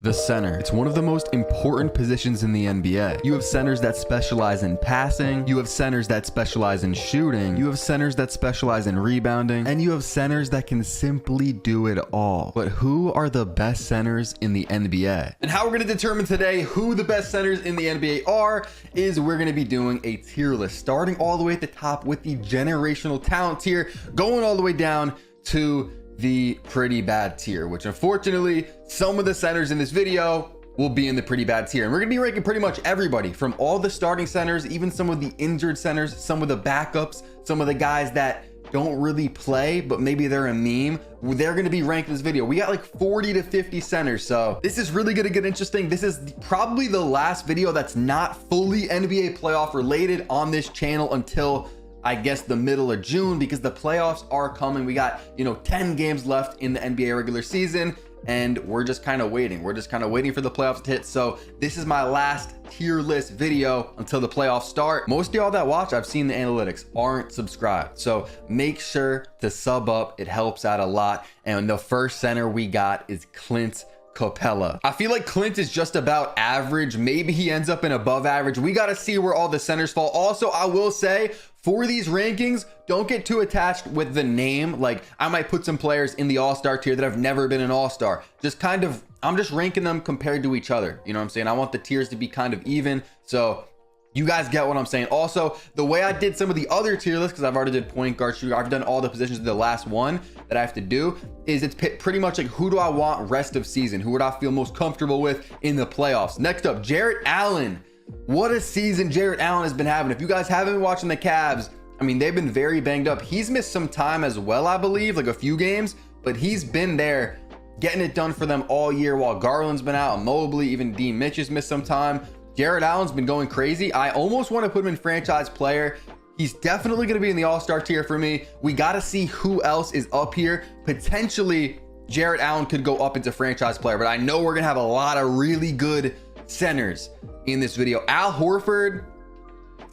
The center. It's one of the most important positions in the NBA. You have centers that specialize in passing. You have centers that specialize in shooting. You have centers that specialize in rebounding. And you have centers that can simply do it all. But who are the best centers in the NBA? And how we're going to determine today who the best centers in the NBA are is we're going to be doing a tier list, starting all the way at the top with the generational talent tier, going all the way down to the pretty bad tier, which unfortunately some of the centers in this video will be in the pretty bad tier. And we're gonna be ranking pretty much everybody from all the starting centers, even some of the injured centers, some of the backups, some of the guys that don't really play, but maybe they're a meme. They're gonna be ranked in this video. We got like 40 to 50 centers. So this is really gonna get interesting. This is probably the last video that's not fully NBA playoff related on this channel until I guess the middle of June, because the playoffs are coming. We got, 10 games left in the NBA regular season, and we're just kind of waiting. We're just kind of waiting for the playoffs to hit. So this is my last tier list video until the playoffs start. Most of y'all that watch, I've seen the analytics, aren't subscribed. So make sure to sub up. It helps out a lot. And the first center we got is Clint Capella. I feel like Clint is just about average. Maybe he ends up in above average. We got to see where all the centers fall. Also, I will say, for these rankings, don't get too attached with the name. Like, I might put some players in the all-star tier that have never been an all-star. Just kind of, I'm just ranking them compared to each other. You know what I'm saying? I want the tiers to be kind of even. So you guys get what I'm saying. Also, the way I did some of the other tier lists, because I've already did point guard, shooter, I've done all the positions of the last one that I have to do, is it's pretty much like, who do I want rest of season? Who would I feel most comfortable with in the playoffs? Next up, Jarrett Allen. What a season Jarrett Allen has been having. If you guys haven't been watching the Cavs, I mean, they've been very banged up. He's missed some time as well, I believe, like a few games, but he's been there getting it done for them all year while Garland's been out, Mobley, even Dean Mitch has missed some time. Jarrett Allen's been going crazy. I almost want to put him in franchise player. He's definitely going to be in the all-star tier for me. We got to see who else is up here. Potentially, Jarrett Allen could go up into franchise player, but I know we're going to have a lot of really good centers in this video. Al Horford,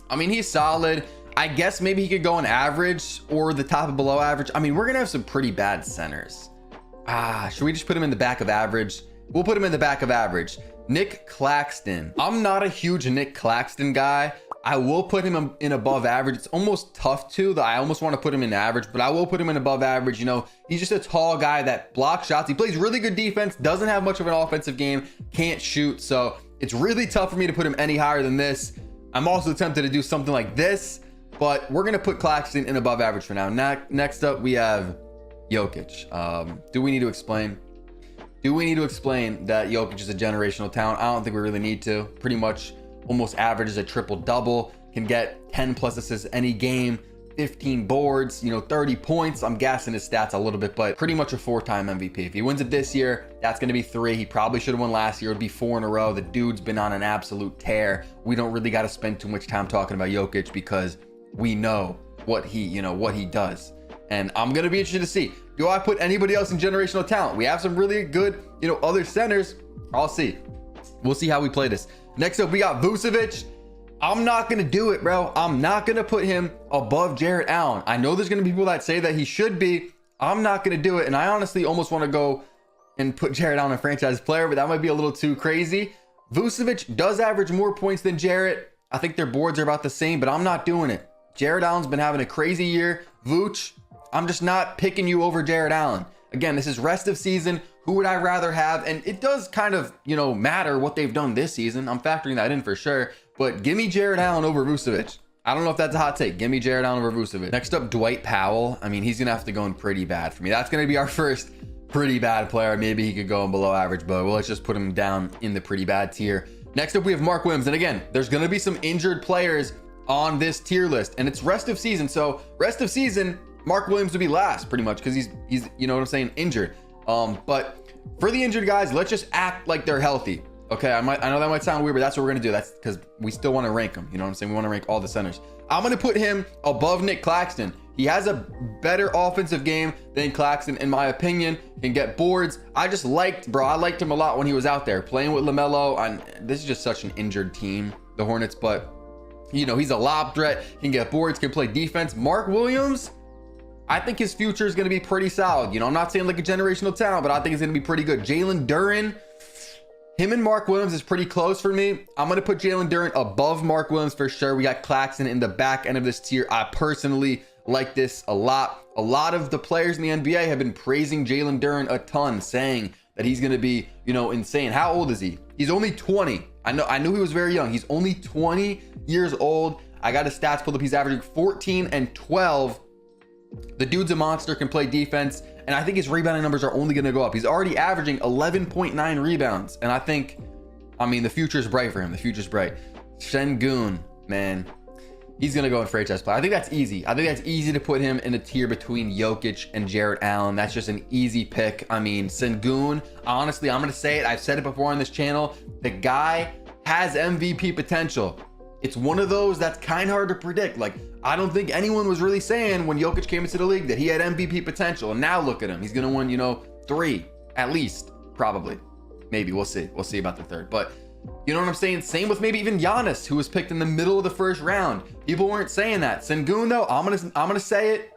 I mean, he's solid. I guess maybe he could go on average or the top of below average. I mean, we're gonna have some pretty bad centers. Should we just put him in the back of average? We'll put him in the back of average. Nick Claxton. I'm not a huge Nick Claxton guy. I will put him in above average. It's almost tough to. I almost want to put him in average, but I will put him in above average. He's just a tall guy that blocks shots. He plays really good defense, doesn't have much of an offensive game, can't shoot. So it's really tough for me to put him any higher than this. I'm also tempted to do something like this, but we're going to put Claxton in above average for now. Next up, we have Jokic. Do we need to explain? Do we need to explain that Jokic is a generational talent? I don't think we really need to. Pretty much almost averages a triple-double, can get 10 plus assists any game, 15 boards, 30 points. I'm gassing his stats a little bit, but pretty much a 4-time MVP. If he wins it this year, that's going to be 3. He probably should have won last year. It'd be 4 in a row. The dude's been on an absolute tear. We don't really got to spend too much time talking about Jokic because we know what he does. And I'm going to be interested to see, do I put anybody else in generational talent? We have some really good, other centers. I'll see. We'll see how we play this. Next up, we got Vucevic. I'm not going to do it, bro. I'm not going to put him above Jarrett Allen. I know there's going to be people that say that he should be. I'm not going to do it. And I honestly almost want to go and put Jarrett Allen in franchise player, but that might be a little too crazy. Vucevic does average more points than Jarrett. I think their boards are about the same, but I'm not doing it. Jarrett Allen's been having a crazy year. Vooch, I'm just not picking you over Jarrett Allen. Again, this is rest of season. Who would I rather have? And it does kind of, matter what they've done this season. I'm factoring that in for sure. But give me Jarrett Allen over Vucevic. I don't know if that's a hot take. Give me Jarrett Allen over Vucevic. Next up, Dwight Powell. I mean, he's going to have to go in pretty bad for me. That's going to be our first pretty bad player. Maybe he could go in below average, but let's just put him down in the pretty bad tier. Next up, we have Mark Williams. And again, there's going to be some injured players on this tier list. And it's rest of season. So rest of season, Mark Williams would be last pretty much because he's you know what I'm saying, injured. But for the injured guys, let's just act like they're healthy. Okay, I know that might sound weird, but that's what we're gonna do. That's because we still want to rank them. You know what I'm saying? We want to rank all the centers. I'm gonna put him above Nick Claxton. He has a better offensive game than Claxton, in my opinion. Can get boards. I liked him a lot when he was out there playing with LaMelo. And this is just such an injured team, the Hornets. But he's a lob threat. Can get boards. Can play defense. Mark Williams, I think his future is going to be pretty solid. I'm not saying like a generational talent, but I think it's going to be pretty good. Jalen Duren, Him and Mark Williams is pretty close for me. I'm going to put Jalen Duren above Mark Williams for sure. We got Claxton in the back end of this tier. I personally like this a lot. A lot of the players in the NBA have been praising Jalen Duren a ton, saying that he's going to be, you know, insane. How old is he? He's only 20. I knew he was very young. He's only 20 years old. I got his stats pulled up. He's averaging 14 and 12. The dude's a monster, can play defense, and I think his rebounding numbers are only going to go up. He's already averaging 11.9 rebounds, and I mean, the future is bright for him. The future's bright. Sengun, man, he's going to go in franchise play. I think that's easy. I think that's easy to put him in a tier between Jokic and Jarrett Allen. That's just an easy pick. I mean, Sengun, honestly, I'm going to say it. I've said it before on this channel. The guy has MVP potential. It's one of those that's kind of hard to predict. Like, I don't think anyone was really saying when Jokic came into the league that he had MVP potential. And now look at him. He's going to win, you know, 3 at least, probably. Maybe, we'll see. We'll see about the 3rd. But you know what I'm saying? Same with maybe even Giannis, who was picked in the middle of the 1st round. People weren't saying that. Sengun, though, I'm gonna say it.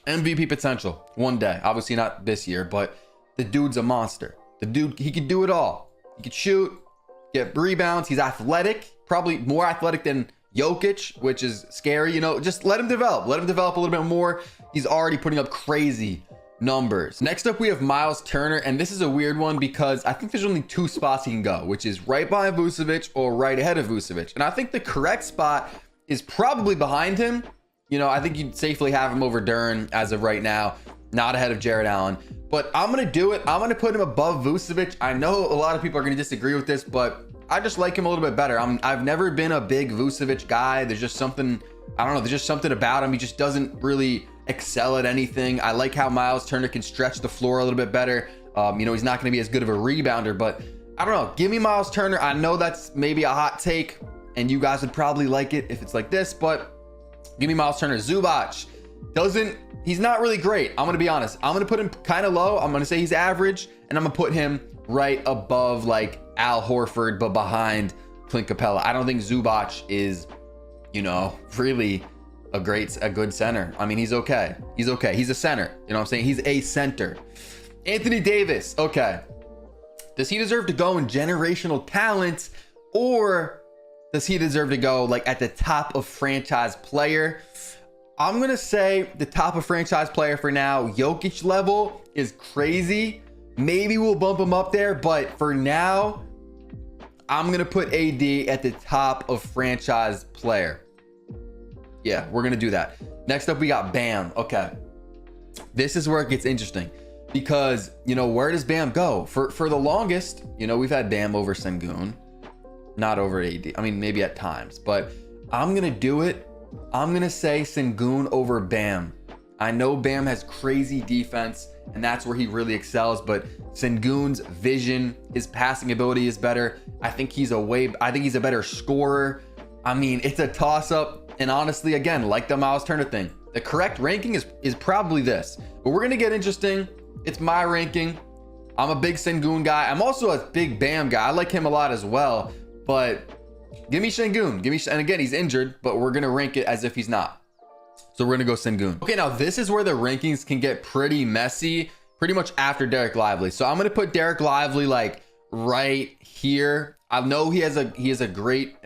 MVP potential one day. Obviously not this year, but the dude's a monster. The dude, he could do it all. He could shoot, get rebounds. He's athletic, probably more athletic than Jokic, which is scary. You know, just let him develop. Let him develop a little bit more. He's already putting up crazy numbers. Next up, we have Miles Turner, and this is a weird one because I think there's only 2 spots he can go, which is right behind Vucevic or right ahead of Vucevic. And I think the correct spot is probably behind him. You know, I think you'd safely have him over Duren as of right now, not ahead of Jarrett Allen. But I'm going to do it. I'm going to put him above Vucevic. I know a lot of people are going to disagree with this, but I just like him a little bit better. I've never been a big Vucevic guy. There's just something, I don't know, there's just something about him. He just doesn't really excel at anything. I like how Miles Turner can stretch the floor a little bit better. You know, he's not going to be as good of a rebounder, but I don't know. Give me Miles Turner. I know that's maybe a hot take, and you guys would probably like it if it's like this, but give me Miles Turner. Zubac he's not really great. I'm going to be honest. I'm going to put him kind of low. I'm going to say he's average, and I'm going to put him right above like Al Horford, but behind Clint Capella. I don't think Zubac is, you know, really a good center. I mean, he's okay. He's okay. He's a center. You know what I'm saying? He's a center. Anthony Davis. Okay. Does he deserve to go in generational talent, or does he deserve to go like at the top of franchise player? I'm going to say the top of franchise player for now. Jokic level is crazy. Maybe we'll bump him up there, but for now, I'm going to put AD at the top of franchise player. Yeah, we're going to do that. Next up, we got Bam. Okay. This is where it gets interesting because, you know, where does Bam go? For the longest, you know, we've had Bam over Sengun, not over AD. I mean, maybe at times, but I'm going to do it. I'm going to say Sengun over Bam. I know Bam has crazy defense, and that's where he really excels, but Sengun's vision, his passing ability is better. I think he's a better scorer. I mean, it's a toss-up. And honestly, again, like the Miles Turner thing, the correct ranking is probably this. But we're going to get interesting. It's my ranking. I'm a big Sengun guy. I'm also a big Bam guy. I like him a lot as well. But give me Sengun. And again, he's injured, but we're going to rank it as if he's not. So we're going to go Sengun. Okay, now this is where the rankings can get pretty messy, pretty much after Derek Lively. So I'm going to put Derek Lively like right here. I know he has a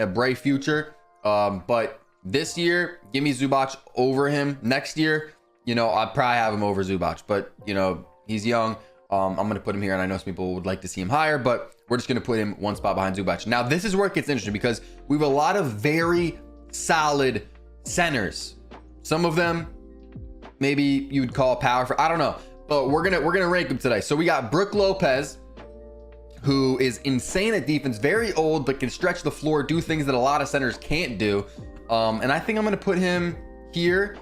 bright future, but this year, give me Zubac over him. Next year, you know, I'd probably have him over Zubac, but you know, he's young. I'm going to put him here, and I know some people would like to see him higher, but we're just going to put him one spot behind Zubac. Now, this is where it gets interesting because we have a lot of very solid centers. Some of them, maybe you would call power for, I don't know, but we're gonna rank them today. So we got Brook Lopez, who is insane at defense, very old, but can stretch the floor, do things that a lot of centers can't do. And I think I'm going to put him here.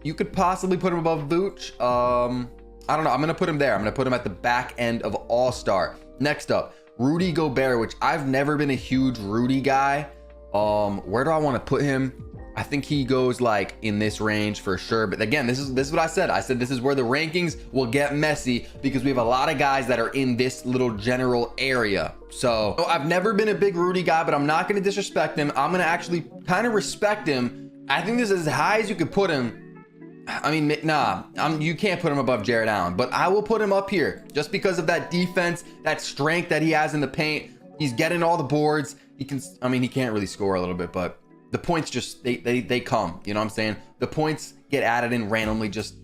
You could possibly put him above Vooch. I don't know. I'm going to put him there. I'm going to put him at the back end of All-Star. Next up, Rudy Gobert, which I've never been a huge Rudy guy. Where do I want to put him? I think he goes like in this range for sure. But again, this is what I said. I said this is where the rankings will get messy because we have a lot of guys that are in this little general area. So I've never been a big Rudy guy, but I'm not going to disrespect him. I'm going to actually kind of respect him. I think this is as high as you could put him. I mean, nah, you can't put him above Jarrett Allen, but I will put him up here just because of that defense, that strength that he has in the paint. He's getting all the boards. He can, I mean, he can't really score a little bit, but the points just, they come, you know what I'm saying? The points get added in randomly just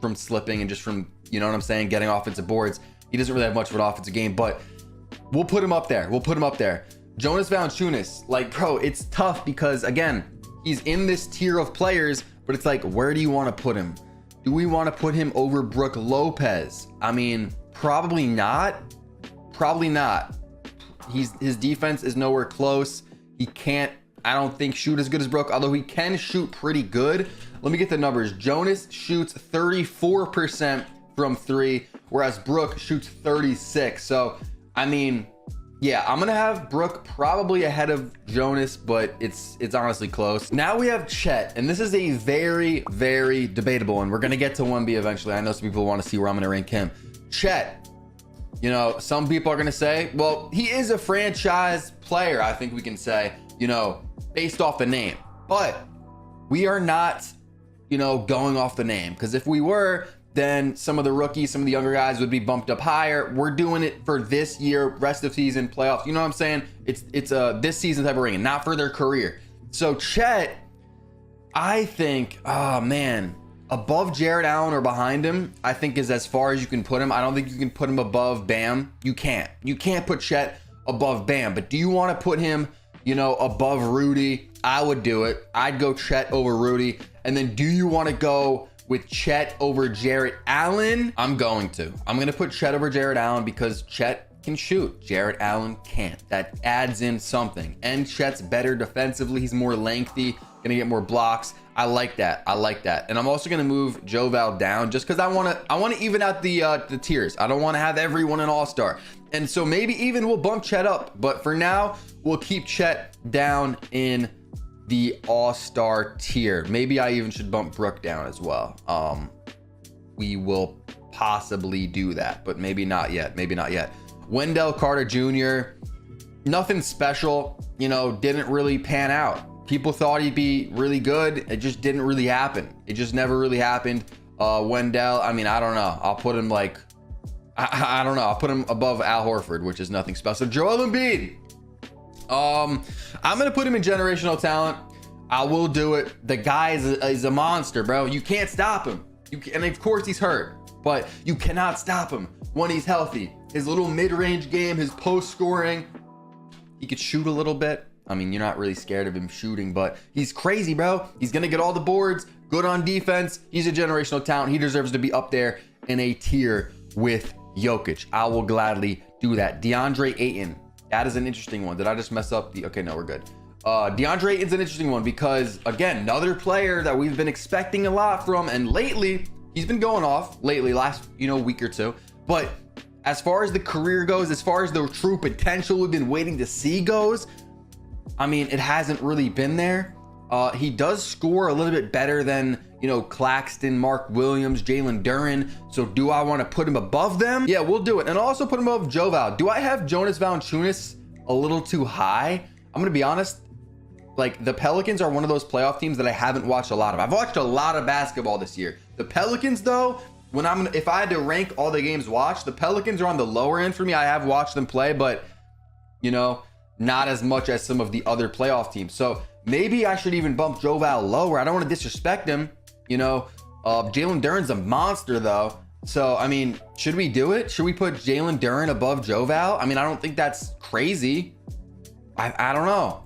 from slipping and just from, you know what I'm saying, getting offensive boards. He doesn't really have much of an offensive game, but we'll put him up there. We'll put him up there. Jonas Valanciunas, like, bro, it's tough because, again, he's in this tier of players, but it's like, where do you want to put him? Do we want to put him over Brook Lopez? I mean, probably not. Probably not. His defense is nowhere close. He can't, I don't think, shoot as good as Brook, although he can shoot pretty good. Let me get the numbers. Jonas shoots 34% from 3, whereas Brook shoots 36. So, I mean, yeah, I'm gonna have Brook probably ahead of Jonas, but it's honestly close. Now we have Chet, and this is a very, very debatable one. We're gonna get to Wemby eventually. I know some people want to see where I'm gonna rank him. Chet, you know, some people are gonna say, well, he is a franchise player, I think we can say, you know, based off the name. But we are not, you know, going off the name, because if we were, then some of the rookies, some of the younger guys would be bumped up higher. We're doing it for this year, rest of season, playoffs. You know what I'm saying? It's a this season type of ring, not for their career. So Chet, I think, oh man, above Jared Allen or behind him, I think is as far as you can put him. I don't think you can put him above Bam. You can't put Chet above Bam. But do you want to put him, you know, above Rudy? I would do it. I'd go Chet over Rudy. And then do you want to go with Chet over Jared Allen? I'm going to put Chet over Jared Allen because Chet can shoot. Jared Allen can't. That adds in something. And Chet's better defensively. He's more lengthy, gonna get more blocks. I like that. And I'm also gonna move Joval down just because I wanna even out the tiers. I don't want to have everyone an all-star. And so maybe even we'll bump Chet up. But for now, we'll keep Chet down in the all-star tier. Maybe I even should bump Brook down as well. We will possibly do that, but maybe not yet. Wendell Carter Jr., nothing special, you know, didn't really pan out. People thought he'd be really good. It just didn't really happen. It just never really happened. Wendell, I mean, I don't know. I'll put him like, I don't know. I'll put him above Al Horford, which is nothing special. Joel Embiid. I'm gonna put him in generational talent. I will do it. The guy is a monster, bro. You can't stop him. And of course he's hurt, but you cannot stop him when he's healthy. His little mid-range game, his post scoring, he could shoot a little bit. I mean, you're not really scared of him shooting, but he's crazy, bro. He's gonna get all the boards, good on defense. He's a generational talent. He deserves to be up there in a tier with Jokic. I will gladly do that. DeAndre Ayton. That is an interesting one. Did I just mess up the, okay, no, we're good. DeAndre Ayton's an interesting one because, again, another player that we've been expecting a lot from, and lately, he's been going off lately, last, you know, week or two. But as far as the career goes, as far as the true potential we've been waiting to see goes, I mean, it hasn't really been there. He does score a little bit better than, you know, Claxton, Mark Williams, Jalen Duren. So do I want to put him above them? Yeah, we'll do it. And I'll also put him above Joval. Do I have Jonas Valanciunas a little too high? I'm going to be honest. Like, the Pelicans are one of those playoff teams that I haven't watched a lot of. I've watched a lot of basketball this year. The Pelicans, though, if I had to rank all the games watched, the Pelicans are on the lower end for me. I have watched them play, but, you know, not as much as some of the other playoff teams. So maybe I should even bump Joval lower. I don't want to disrespect him. You know, Jalen Duren's a monster, though. So, I mean, should we do it? Should we put Jalen Duren above Joval? I mean, I don't think that's crazy. I don't know.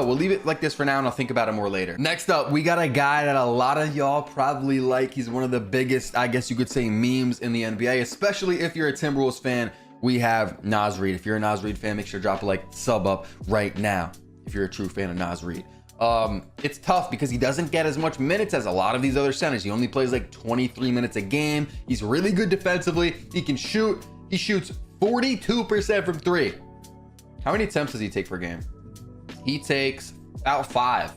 We'll leave it like this for now, and I'll think about it more later. Next up, we got a guy that a lot of y'all probably like. He's one of the biggest, I guess you could say, memes in the NBA, especially if you're a Timberwolves fan. We have Naz Reid. If you're a Naz Reid fan, make sure to drop a like, sub up right now if you're a true fan of Naz Reid. It's tough because he doesn't get as much minutes as a lot of these other centers. He only plays like 23 minutes a game. He's really good defensively. He can shoot. He shoots 42% from 3. How many attempts does he take per game? He takes about five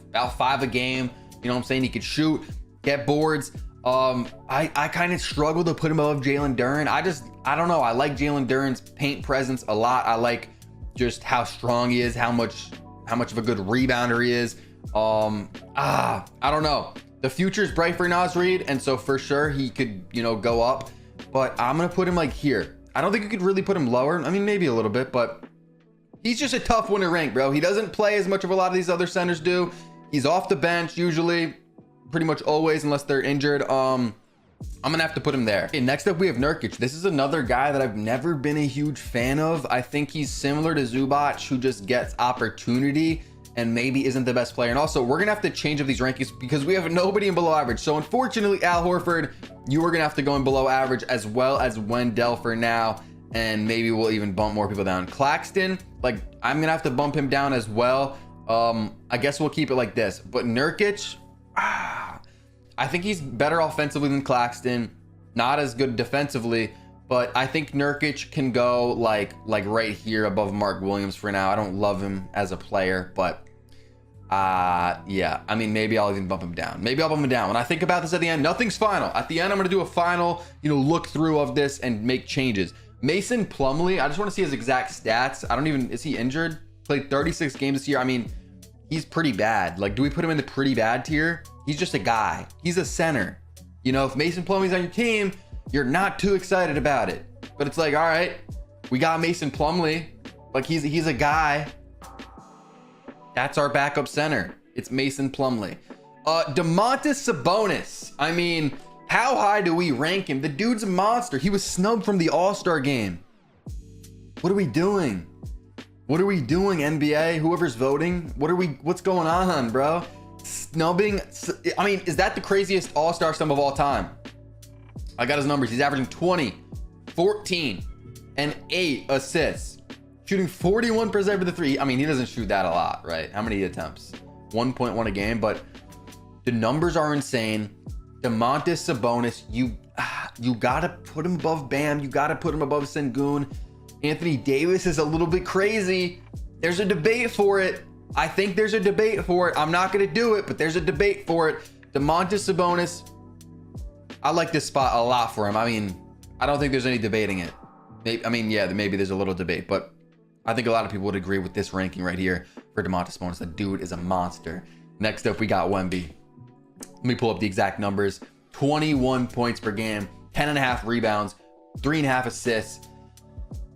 a game. You know what I'm saying? He could shoot, get boards. I kind of struggle to put him above Jalen Duren. I don't know. I like Jalen Duren's paint presence a lot. I like just how strong he is, how much of a good rebounder he is. I don't know. The future is bright for Naz Reid, and so for sure he could, you know, go up. But I'm gonna put him like here. I don't think you could really put him lower. I mean, maybe a little bit, but He's just a tough one to rank, bro. He doesn't play as much of a lot of these other centers do. He's off the bench usually, pretty much always, unless they're injured. I'm gonna have to put him there. Okay, next up we have Nurkic. This is another guy that I've never been a huge fan of. I think he's similar to Zubac, who just gets opportunity and maybe isn't the best player. And also, we're gonna have to change up these rankings because we have nobody in below average. So unfortunately, Al Horford, you are gonna have to go in below average, as well as Wendell for now, and maybe we'll even bump more people down. Claxton, like, I'm gonna have to bump him down as well. I guess we'll keep it like this. But Nurkic, I think he's better offensively than Claxton, not as good defensively, but I think Nurkic can go like right here above Mark Williams for now. I don't love him as a player, but yeah, I mean, maybe I'll even bump him down. Maybe I'll bump him down. When I think about this at the end, nothing's final. At the end, I'm gonna do a final, look through of this and make changes. Mason Plumlee, I just want to see his exact stats. Is he injured? Played 36 games this year. I mean, he's pretty bad. Like, do we put him in the pretty bad tier? He's just a guy. He's a center. If Mason Plumlee's on your team, you're not too excited about it. But it's like, all right, we got Mason Plumlee. Like, he's a guy. That's our backup center. It's Mason Plumlee. Domantas Sabonis. I mean, how high do we rank him? The dude's a monster. He was snubbed from the All-Star game. What are we doing? What are we doing, NBA? Whoever's voting, what's going on, bro? Snubbing. I mean, is that the craziest All-Star sum of all time? I got his numbers. He's averaging 20, 14, and 8 assists. Shooting 41% for the three. I mean, he doesn't shoot that a lot, right? How many attempts? 1.1 a game, but the numbers are insane. Domantas Sabonis, you gotta put him above Bam. You gotta put him above Sengun. Anthony Davis is a little bit crazy. There's a debate for it. I think there's a debate for it. I'm not gonna do it, but there's a debate for it. Domantas Sabonis, I like this spot a lot for him. I mean, I don't think there's any debating it. Maybe there's a little debate, but I think a lot of people would agree with this ranking right here for Domantas Sabonis. The dude is a monster. Next up, we got Wemby. Let me pull up the exact numbers. 21 points per game, 10.5 rebounds, 3.5 assists.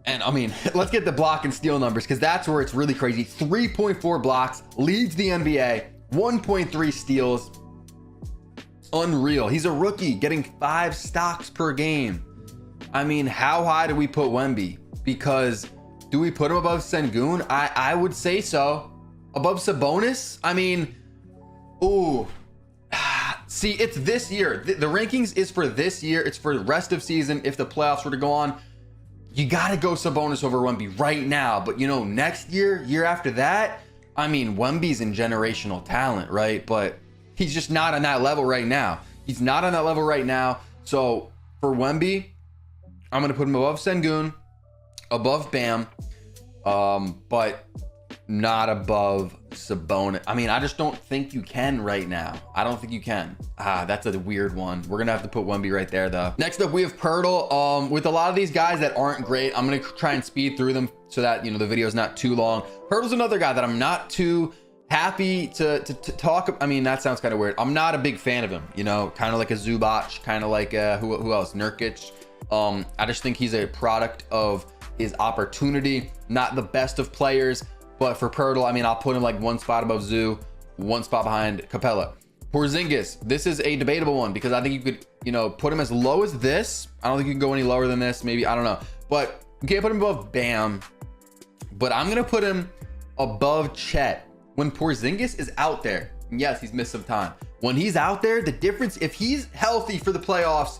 And I mean, let's get the block and steal numbers, because that's where it's really crazy. 3.4 blocks, leads the NBA, 1.3 steals. Unreal. He's a rookie getting 5 stocks per game. I mean, how high do we put Wemby? Because do we put him above Sengun? I would say so. Above Sabonis? I mean, ooh. See, it's this year. The rankings is for this year. It's for the rest of season. If the playoffs were to go on, you got to go Sabonis over Wemby right now. But, next year after that, I mean, Wemby's in generational talent, right? But he's just not on that level right now. He's not on that level right now. So for Wemby, I'm going to put him above Sengun, above Bam, but not above Sabonis. I mean, I just don't think you can right now. I don't think you can. That's a weird one. We're gonna have to put Wemby right there though. Next up, we have Pirtle. With a lot of these guys that aren't great, I'm gonna try and speed through them so that the video is not too long. Pirtle's another guy that I'm not too happy to talk. I mean, that sounds kind of weird. I'm not a big fan of him, kind of like a Zubac, kind of like who else? Nurkic. I just think he's a product of his opportunity, not the best of players. But for Pirtle, I mean, I'll put him like one spot above Zoo, one spot behind Capella. Porzingis, this is a debatable one because I think you could, put him as low as this. I don't think you can go any lower than this. Maybe, I don't know. But you can't put him above Bam. But I'm going to put him above Chet. When Porzingis is out there, yes, he's missed some time. When he's out there, the difference, if he's healthy for the playoffs,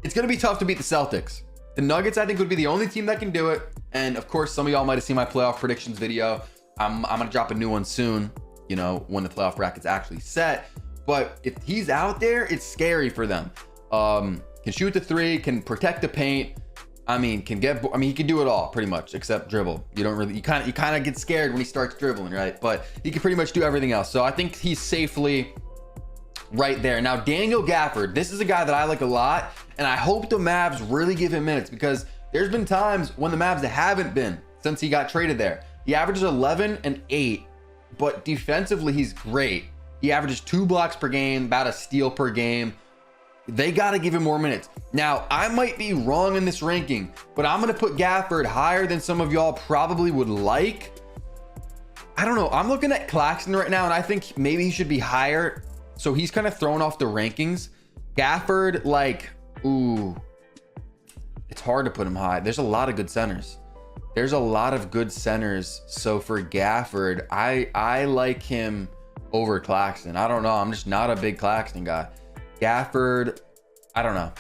it's going to be tough to beat the Celtics. The Nuggets, I think, would be the only team that can do it. And of course, some of y'all might have seen my playoff predictions video. I'm going to drop a new one soon, when the playoff bracket's actually set. But if he's out there, it's scary for them. Can shoot the three, can protect the paint. I mean, he can do it all pretty much except dribble. You kind of get scared when he starts dribbling, right? But he can pretty much do everything else. So I think he's safely right there. Now, Daniel Gafford, this is a guy that I like a lot. And I hope the Mavs really give him minutes because there's been times when the Mavs haven't been since he got traded there. He averages 11 and 8, but defensively, he's great. He averages 2 blocks per game, about a steal per game. They got to give him more minutes. Now, I might be wrong in this ranking, but I'm going to put Gafford higher than some of y'all probably would like. I don't know. I'm looking at Claxton right now, and I think maybe he should be higher. So he's kind of thrown off the rankings. Gafford, like, ooh, it's hard to put him high. There's a lot of good centers. There's a lot of good centers. So for Gafford, I like him over Claxton. I don't know. I'm just not a big Claxton guy. Gafford, I don't know.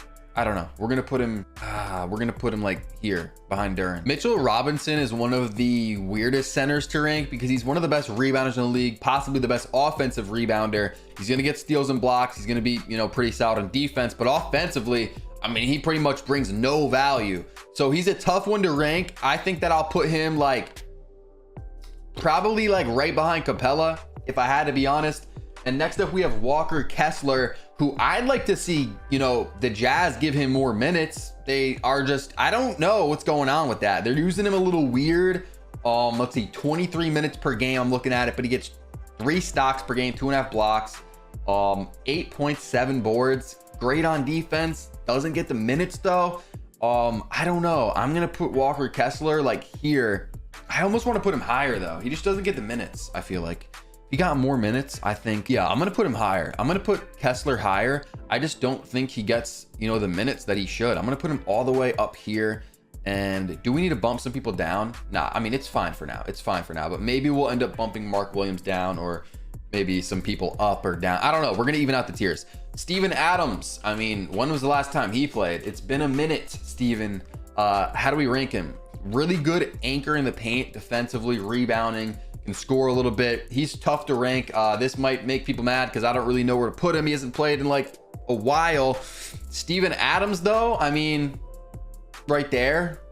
We're gonna put him like here behind Duran. Mitchell Robinson is one of the weirdest centers to rank because he's one of the best rebounders in the league, possibly the best offensive rebounder. He's gonna get steals and blocks. He's gonna be, pretty solid on defense, but offensively, I mean, he pretty much brings no value. So he's a tough one to rank. I think that I'll put him like probably like right behind Capella, if I had to be honest. And next up we have Walker Kessler, who I'd like to see, the Jazz give him more minutes. They are just, I don't know what's going on with that. They're using him a little weird. Let's see, 23 minutes per game. I'm looking at it, but he gets 3 stocks per game, 2.5 blocks, 8.7 boards. Great on defense. Doesn't get the minutes though. I don't know. I'm going to put Walker Kessler like here. I almost want to put him higher though. He just doesn't get the minutes, I feel like. He got more minutes, I think. Yeah, I'm going to put him higher. I'm going to put Kessler higher. I just don't think he gets, the minutes that he should. I'm going to put him all the way up here. And do we need to bump some people down? Nah, I mean, it's fine for now. But maybe we'll end up bumping Mark Williams down, or maybe some people up or down. I don't know. We're going to even out the tiers. Steven Adams. I mean, when was the last time he played? It's been a minute, Steven. How do we rank him? Really good anchor in the paint, defensively, rebounding. Can score a little bit. He's tough to rank. This might make people mad because I don't really know where to put him. He hasn't played in like a while. Steven Adams though, I mean, right there.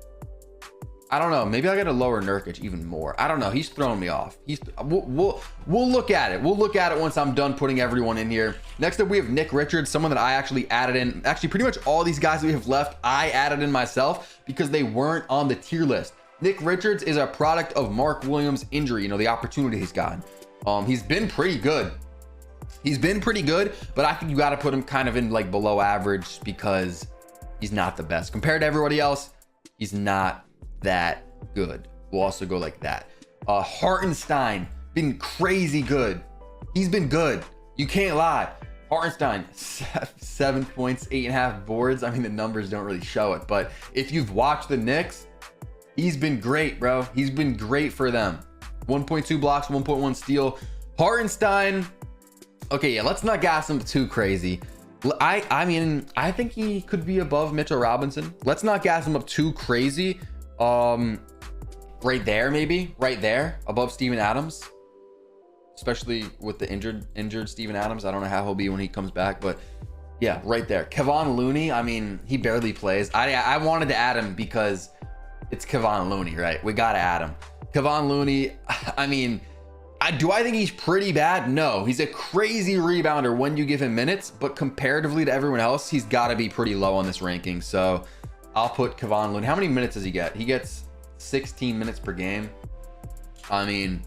I don't know. Maybe I got to lower Nurkic even more. I don't know. He's throwing me off. We'll look at it. We'll look at it once I'm done putting everyone in here. Next up, we have Nick Richards, someone that I actually added in. Actually, pretty much all these guys that we have left, I added in myself because they weren't on the tier list. Nick Richards is a product of Mark Williams' injury, the opportunity he's gotten. He's been pretty good. But I think you got to put him kind of in like below average because he's not the best. Compared to everybody else, he's not that good. We'll also go like that. Hartenstein, been crazy good. He's been good. You can't lie. Hartenstein, 7 points, 8.5 boards. I mean, the numbers don't really show it, but if you've watched the Knicks, he's been great, bro. He's been great for them. 1.2 blocks, 1.1 steal. Hartenstein. Okay, yeah, let's not gas him too crazy. I mean, I think he could be above Mitchell Robinson. Let's not gas him up too crazy. Right there, maybe. Right there, above Steven Adams. Especially with the injured Steven Adams. I don't know how he'll be when he comes back, but yeah, right there. Kevon Looney, I mean, he barely plays. I wanted to add him because it's Kevon Looney, right? We got to add him. Kevon Looney, I mean, do I think he's pretty bad? No. He's a crazy rebounder when you give him minutes, but comparatively to everyone else, he's got to be pretty low on this ranking. So I'll put Kevon Looney. How many minutes does he get? He gets 16 minutes per game. I mean,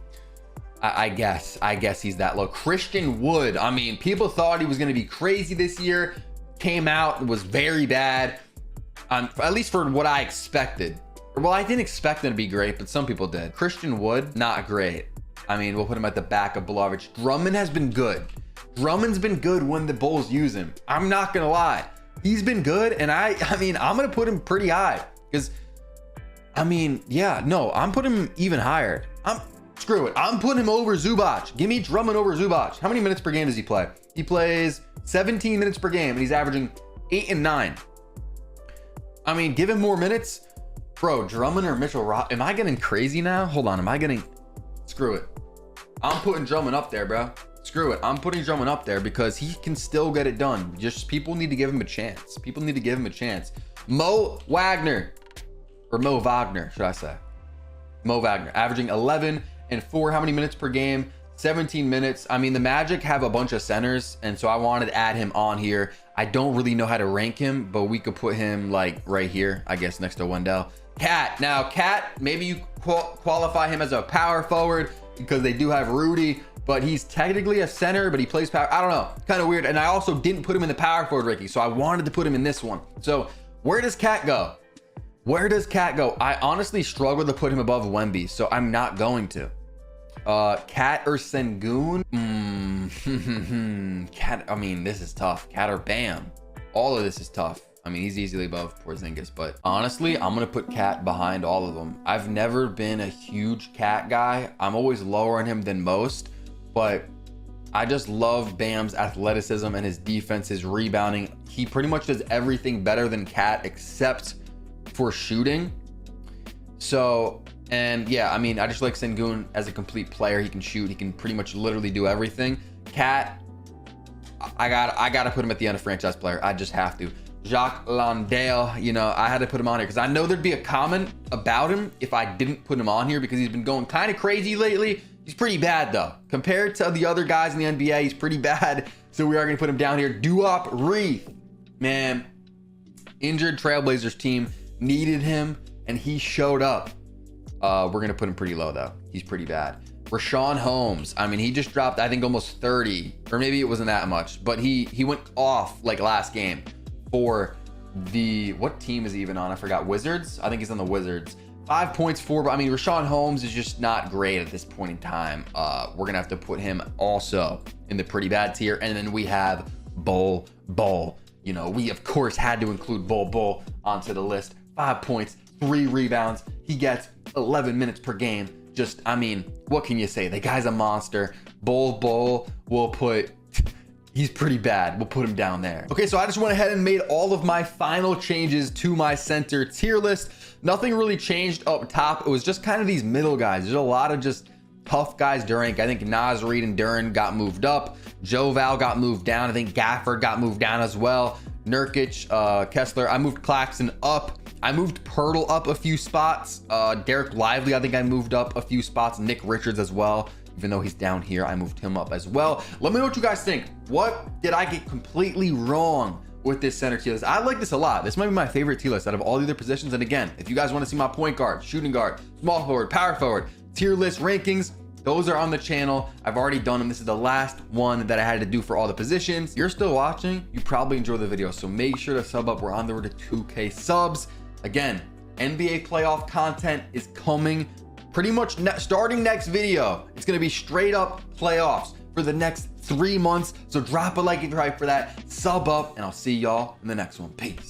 I guess he's that low. Christian Wood, I mean, people thought he was going to be crazy this year. Came out and was very bad, at least for what I expected. Well, I didn't expect him to be great, but some people did. Christian Wood, not great. I mean, we'll put him at the back of Bolovic. Drummond has been good. Drummond's been good when the Bulls use him. I'm not going to lie. He's been good, and I mean, I'm going to put him pretty high because, I mean, yeah, no, I'm putting him even higher. Screw it. I'm putting him over Zubac. Give me Drummond over Zubac. How many minutes per game does he play? He plays 17 minutes per game, and he's averaging 8 and 9. I mean, give him more minutes. Bro, Drummond or Mitchell Rob? Am I getting crazy now? Hold on. Am I getting... Screw it. I'm putting Drummond up there, bro. Screw it. I'm putting Drummond up there because he can still get it done. Just people need to give him a chance. Mo Wagner. Or Mo Wagner, should I say. Mo Wagner. Averaging 11 and 4. How many minutes per game? 17 minutes. I mean, the Magic have a bunch of centers, and so I wanted to add him on here. I don't really know how to rank him, but we could put him like right here, I guess, next to Wendell. Cat. Now, Cat, maybe you qualify him as a power forward because they do have Rudy, but he's technically a center, but he plays power. I don't know. Kind of weird. And I also didn't put him in the power forward ranking, so I wanted to put him in this one. So where does Cat go? I honestly struggle to put him above Wemby, so I'm not going to. Cat or Sengun? Cat, I mean, this is tough. Cat or Bam? All of this is tough. I mean, he's easily above Porzingis, but honestly, I'm going to put Cat behind all of them. I've never been a huge Cat guy. I'm always lower on him than most, but I just love Bam's athleticism and his defense, his rebounding. He pretty much does everything better than Cat except for shooting. So, and yeah, I mean, I just like Sengun as a complete player. He can shoot. He can pretty much literally do everything. Cat, I gotta put him at the end of franchise player. I just have to. Jacques Landale, you know, I had to put him on here because I know there'd be a comment about him if I didn't put him on here because he's been going kind of crazy lately. He's pretty bad though. Compared to the other guys in the NBA, he's pretty bad. So we are going to put him down here. Duop Reith, man, injured Trailblazers team needed him and he showed up. We're going to put him pretty low though. He's pretty bad. Rashawn Holmes, I mean, he just dropped, I think, almost 30, or maybe it wasn't that much, but he went off like last game for the, what team is he even on? I forgot. Wizards? I think he's on the Wizards. 5 points, 4, but I mean, Rashawn Holmes is just not great at this point in time. We're gonna have to put him also in the pretty bad tier. And then we have Bol Bol. You know, we of course had to include Bol Bol onto the list. 5 points, 3 rebounds. He gets 11 minutes per game. Just, I mean, what can you say? The guy's a monster. Bol Bol will put, he's pretty bad. We'll put him down there. Okay, so I just went ahead and made all of my final changes to my center tier list. Nothing really changed up top. It was just kind of these middle guys. There's a lot of just tough guys during. I think Naz Reid and Duren got moved up. Joe Val got moved down. I think Gafford got moved down as well. Nurkic, Kessler. I moved Claxton up. I moved Pirtle up a few spots. Derek Lively, I think I moved up a few spots. Nick Richards as well. Even though he's down here, I moved him up as well. Let me know what you guys think. What did I get completely wrong with this center tier list? I like this a lot. This might be my favorite tier list out of all the other positions. And again, if you guys want to see my point guard, shooting guard, small forward, power forward, tier list rankings, those are on the channel. I've already done them. This is the last one that I had to do for all the positions. If you're still watching, you probably enjoyed the video. So make sure to sub up. We're on the road to 2K subs. Again, NBA playoff content is coming pretty much starting next video. It's going to be straight up playoffs for the next 3 months. So drop a like if you're hyped for that, sub up, and I'll see y'all in the next one. Peace.